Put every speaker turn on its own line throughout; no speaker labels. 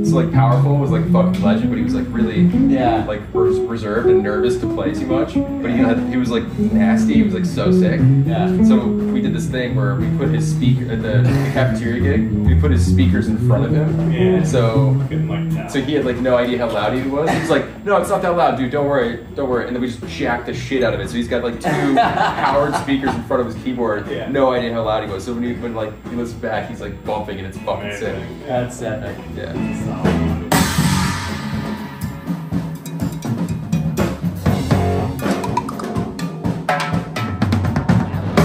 so like powerful, was like a fucking legend, but he was like really like reserved and nervous to play too much. But he was like nasty. He was like so sick. Yeah. So we did this thing where we put his speaker at the cafeteria gig. We put his speakers in front of him. Yeah. So he had like no idea how loud he was. He was like, "No, it's not that loud, dude. Don't worry, don't worry." And then we just jacked the shit out of it. So he's got like 2 powered speakers in front of his keyboard. Yeah. No idea how loud he was. So when he listens back, he's like bumping, and it's fucking sick.
That's epic.
Yeah.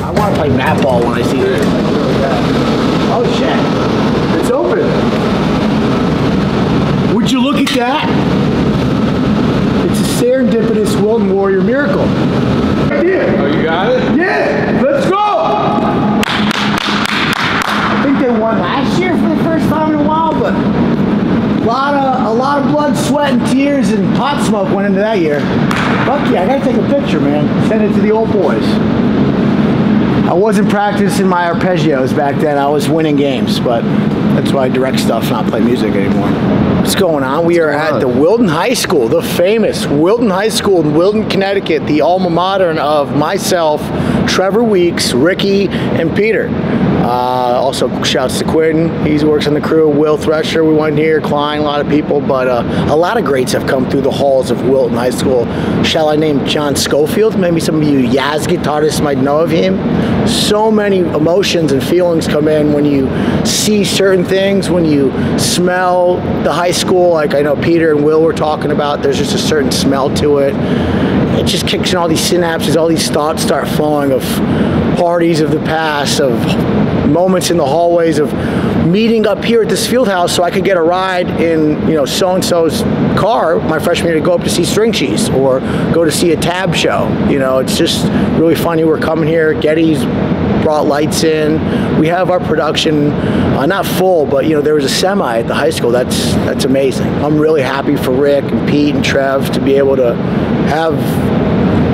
I want to play mat ball when I see this. Oh shit! It's open. Would you look at that? It's a serendipitous Wilton Warrior miracle. Idea.
Oh, you got it?
Yeah. Let's go. I think they won last year for the first time in a while, but a lot of blood, sweat, and tears and pot smoke went into that year. Fuck yeah, I gotta take a picture, man. Send it to the old boys. I wasn't practicing my arpeggios back then. I was winning games, but that's why I direct stuff, not play music anymore. What's going on? We are at the Wilton High School, the famous Wilton High School in Wilton, Connecticut, the alma mater of myself, Trevor Weeks, Ricky, and Peter. Also, shouts to Quinn. He works on the crew. Will Thresher, we went here. Klein, a lot of people. But a lot of greats have come through the halls of Wilton High School. Shall I name John Schofield? Maybe some of you jazz guitarists might know of him. So many emotions and feelings come in when you see certain things, when you smell the high school. Like I know Peter and Will were talking about, there's just a certain smell to it. It just kicks in all these synapses, all these thoughts start flowing of parties of the past, of moments in the hallways, of meeting up here at this field house so I could get a ride in, you know, so-and-so's car my freshman year to go up to see String Cheese or go to see a Tab show. You know, it's just really funny. We're coming here. Getty's brought lights in. We have our production, not full, but, you know, there was a semi at the high school. That's amazing. I'm really happy for Rick and Pete and Trev to be able to have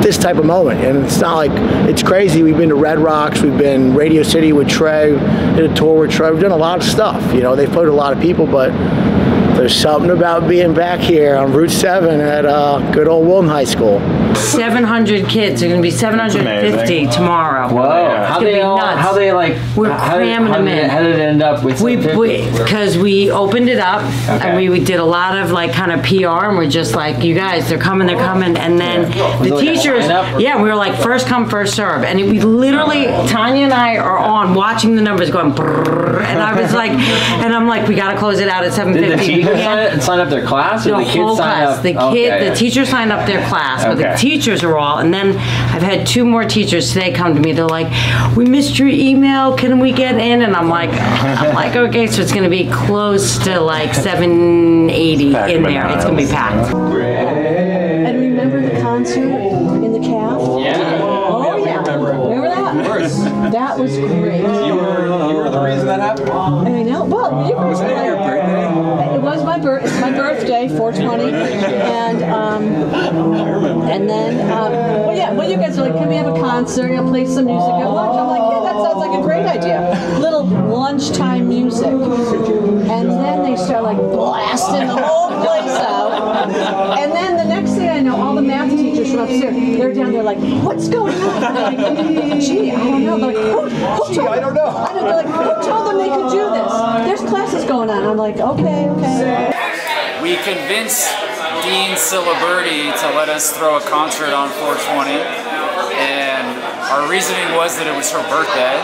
this type of moment. And it's not like it's crazy. We've been to Red Rocks, we've been Radio City with Trey, did a tour with Trey, we've done a lot of stuff. You know, they've played a lot of people, but there's something about being back here on Route 7 at good old Wilton High School.
700 kids. There's going to be 750 tomorrow.
Whoa. How they
We're cramming them in.
How did it end up with 750?
Because we opened it up and we did a lot of like kind of PR and we're just like, you guys, they're coming. And then the teachers, we were like first come, first serve. And we literally, Tanya and I are on watching the numbers going brrr, and I was like, and I'm like, we got to close it out at 7:50.
Did the teachers sign up their class or the kids sign up?
The teachers signed up their class, but the teachers are all, and then I've had 2 more teachers today come to me. They're like, we missed your email. Can we get in? And I'm like, okay, so it's going to be close to like 780 in there. It's going to be packed.
And remember the concert in the calf?
Yeah.
Oh yeah. Remember that?
Of course.
That was great.
You were the reason that happened?
I know. Well, you
Was it your birthday?
It was my birthday. It's my birthday, 4/20, and then well, you guys are like, can we have a concert? You'll play some music at lunch. I'm like, yeah, that sounds like a great idea. Little lunchtime music, and then they start like blasting the whole place out, and then the next thing I know, all the math teachers from upstairs, they're down there like, what's going on? I'm like, gee, I don't know. They're like, who told
I don't know.
They're like, who told them they could do this? There's classes going on. I'm like, okay.
We convinced Dean Ciliberti to let us throw a concert on 420, and our reasoning was that it was her birthday,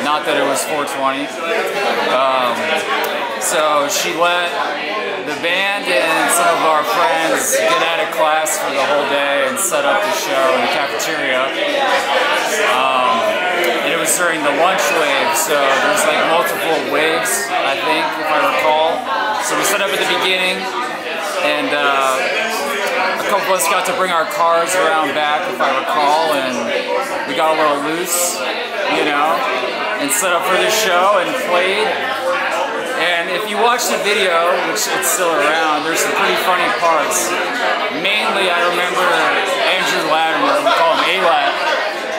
not that it was 420. So she let the band and some of our friends get out of class for the whole day and set up the show in the cafeteria. And it was during the lunch wave, so there's like multiple waves, I think, if I recall. So we set up at the beginning, and a couple of us got to bring our cars around back, if I recall, and we got a little loose, you know, and set up for this show and played. And if you watch the video, which it's still around, there's some pretty funny parts. Mainly, I remember Andrew Latimer, we call him A-Lat.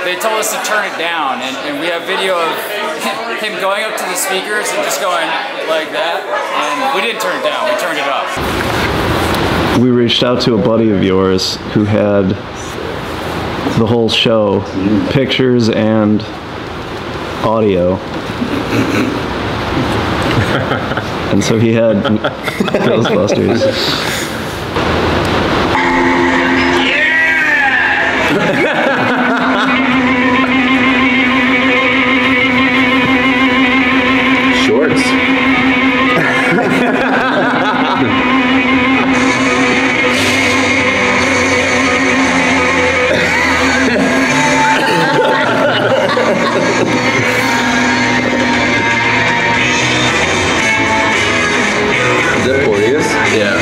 They told us to turn it down, and we have video of him going up to the speakers and just going like that, and we didn't turn it down, we turned it up.
We reached out to a buddy of yours who had the whole show, pictures and audio. And so he had Ghostbusters.
Shorts. Is that Porteous? Yeah.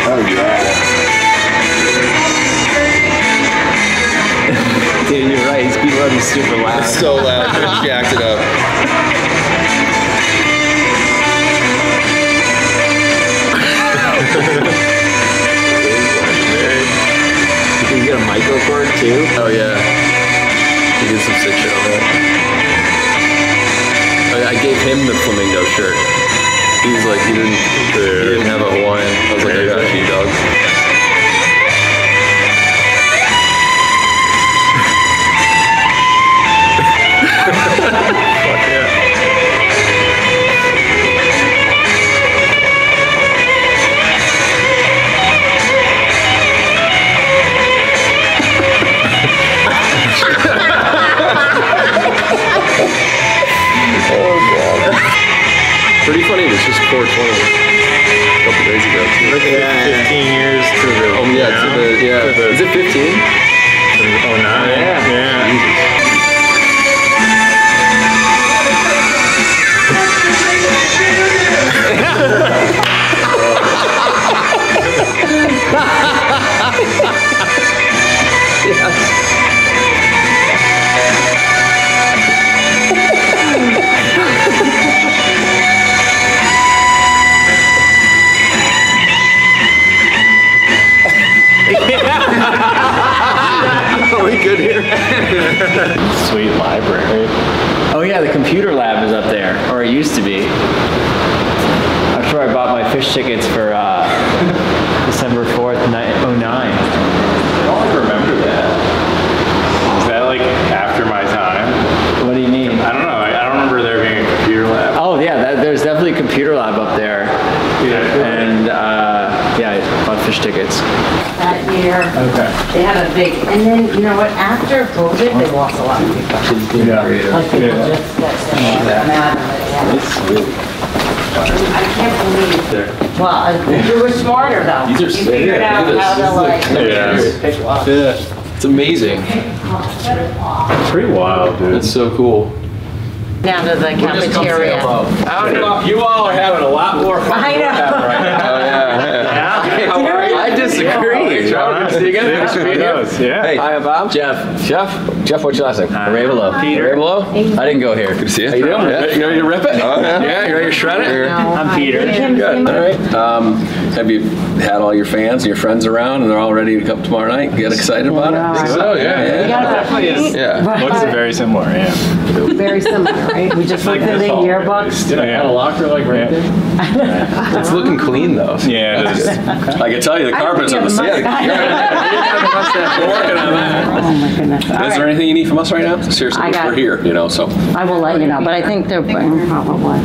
Oh yeah.
Dude, you're right. He's been running super loud.
It's so loud. I jacked it up.
You get a micro cord too?
Oh yeah. He did some sick shit on that. I gave him the flamingo shirt. He was like, he didn't have a Hawaiian. I was like, I got you, dog. Fuck yeah. Pretty funny, it was just 420 a couple days ago too.
Like 15 years to the...
Oh yeah, to the, yeah. Is it 15?
09? Yeah.
Are we good here?
Sweet library.
Oh yeah, the computer lab is up there, or it used to be. I'm sure I bought my fish tickets for December 4th, 09.
I don't remember that. Is that like after my time?
What do you mean?
I don't know. I don't remember there being a computer lab.
Oh yeah, there's definitely a computer lab up there.
Yeah.
And yeah, I bought fish tickets.
That year, they had a big, and then, you know what, after COVID, they lost a lot of people. Like people just got mad at it. I can't believe, well, you were smarter though.
These are
You
sick.
figured
Yeah,
out
look at
how to
this.
like.
Yeah. It's amazing.
It's pretty wild, dude.
It's so cool.
Down to the cafeteria.
You all are having a lot more fun.
I know.
Oh yeah. How are you? I disagree.
Yeah.
Hey, hi, Bob. Jeff, what's your last name? Arevalo.
Peter.
Arevalo? I didn't go here. Good to see you. How you doing? Yeah. You ready to rip it? Oh, yeah. You ready to shred it?
I'm Peter.
Good. All right. Have you had all your fans and your friends around and they're all ready to come tomorrow night? Get excited about it? Think so? Yeah.
Definitely is.
Yeah.
Looks very similar, yeah.
Very similar, right? We just looked at the yearbooks.
Yeah.
A locker like right there.
It's looking clean though.
Yeah, it is.
I can tell you the carpets are the same. We're working on that.
Oh my goodness. All
Is there
right.
anything you need from us right now? Seriously, we're here, you know, so.
I will let you know, but I think they're probably.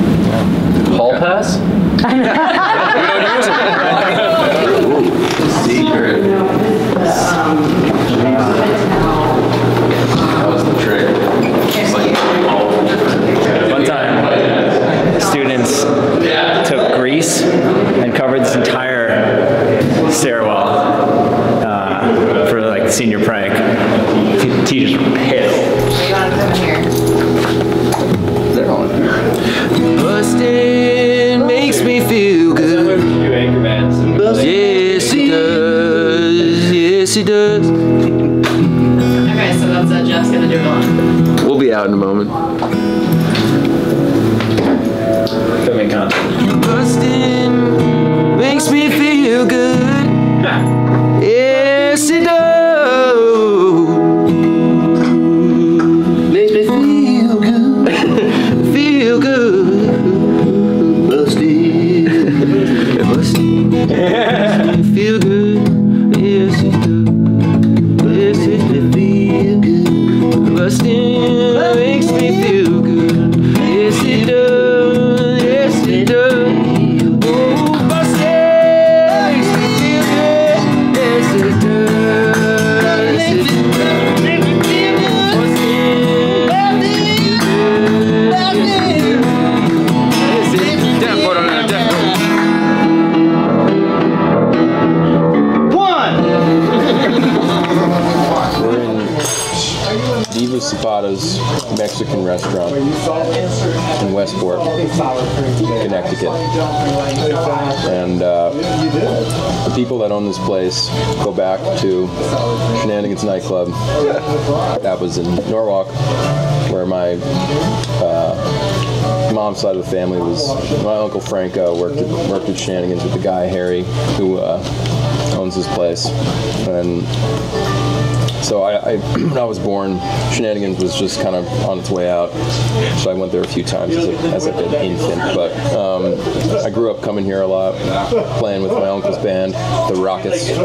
Hall pass? We don't use it. Secret. That was the trick. It's like,
One time, students took grease and covered this entire stairwell for like the senior prank. Teachers were pissed.
they're on here.
Bustin' makes me feel good. Yes, it does. Yes, it does.
Okay, so that's it. Jeff's gonna do it on.
We'll be out in a moment.
Filming content.
Bustin'
Connecticut. And the people that own this place go back to Shenanigans nightclub. That was in Norwalk, where my mom's side of the family was. My uncle Franco worked at Shenanigans with the guy Harry, who owns this place. And so when I was born, Shenanigans was just kind of on its way out. So I went there a few times as like an infant. But I grew up coming here a lot, playing with my uncle's band, the Rockets, and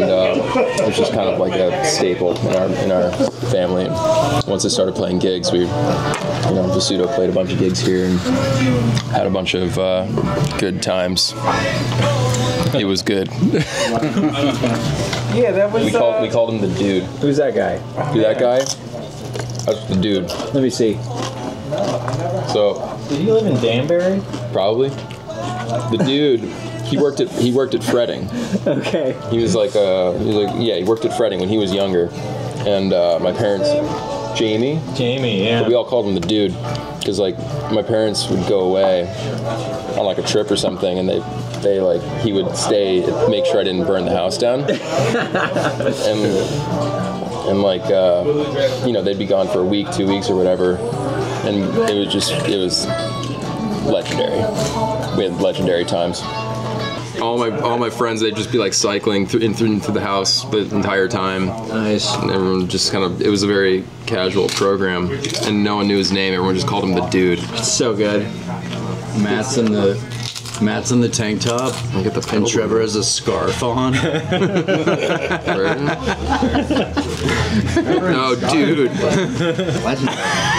it was just kind of like a staple in our family. And once I started playing gigs, Vasuto played a bunch of gigs here and had a bunch of good times. It was good.
Yeah, that was.
We called him the dude.
Who's that guy?
Who that guy? That's the dude.
Let me see.
So.
Did he live in Danbury?
Probably. The dude. He worked at Fretting.
Okay.
He worked at Fretting when he was younger, and my parents. Jamie, yeah. But we all called him the dude because like my parents would go away on like a trip or something, and he would stay, make sure I didn't burn the house down, and like they'd be gone for a week, 2 weeks or whatever, and it was legendary. We had legendary times. All my friends, they'd just be like cycling through the house the entire time.
Nice.
And everyone just it was a very casual program, and no one knew his name. Everyone just called him the dude.
It's so good.
Matt's in the tank top, and Trevor has a scarf on.
No, dude.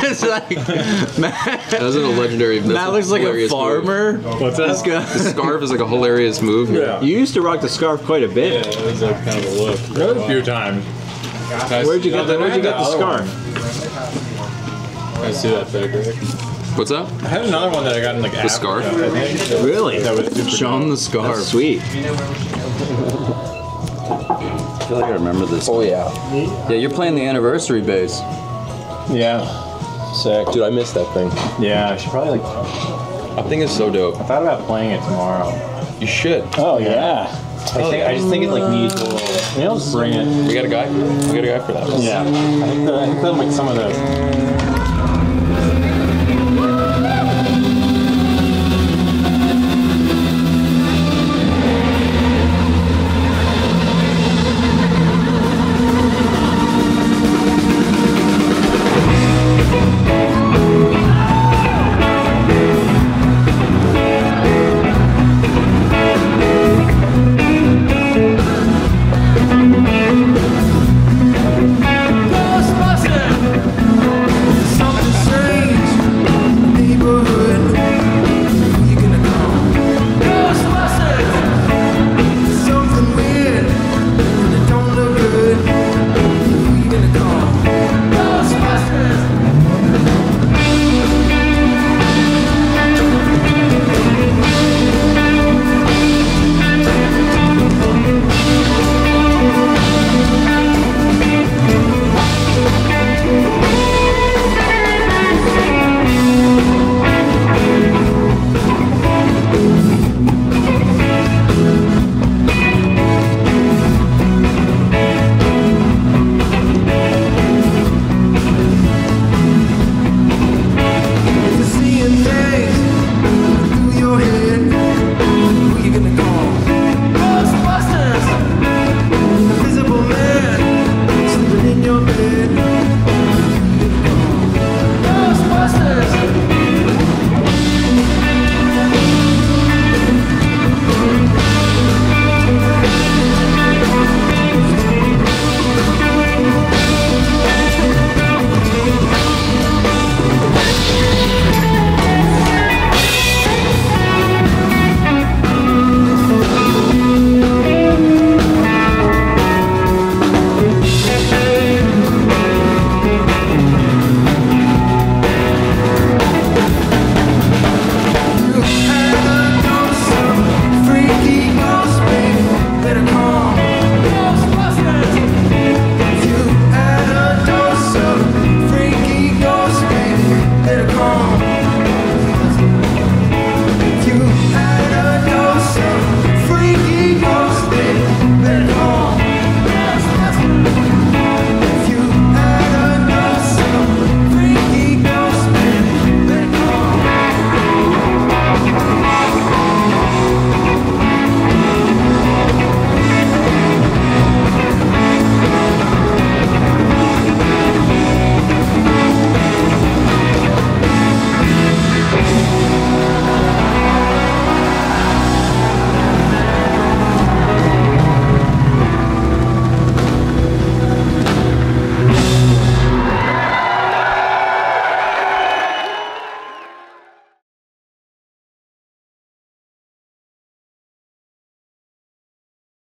It's like
That was a legendary.
Matt looks like a farmer.
Move. What's that? The scarf is like a hilarious move.
Yeah. You used to rock the scarf quite a bit.
Yeah, it was like kind of a look. Really? A few times.
Where'd you get the scarf?
I see that pic, right?
What's up?
I had another one that I got in like
the scarf.
Really?
That was
show him the scarf.
That's sweet.
I feel like I remember this.
Oh yeah.
Yeah, you're playing the anniversary bass.
Yeah. Sick.
Dude, I missed that thing.
Yeah, I should probably
That thing is so dope.
I thought about playing it tomorrow.
You should.
Oh yeah. I just think it like needs a little. Just bring it.
We got a guy. We got a guy for that.
Yeah. I think that like some of the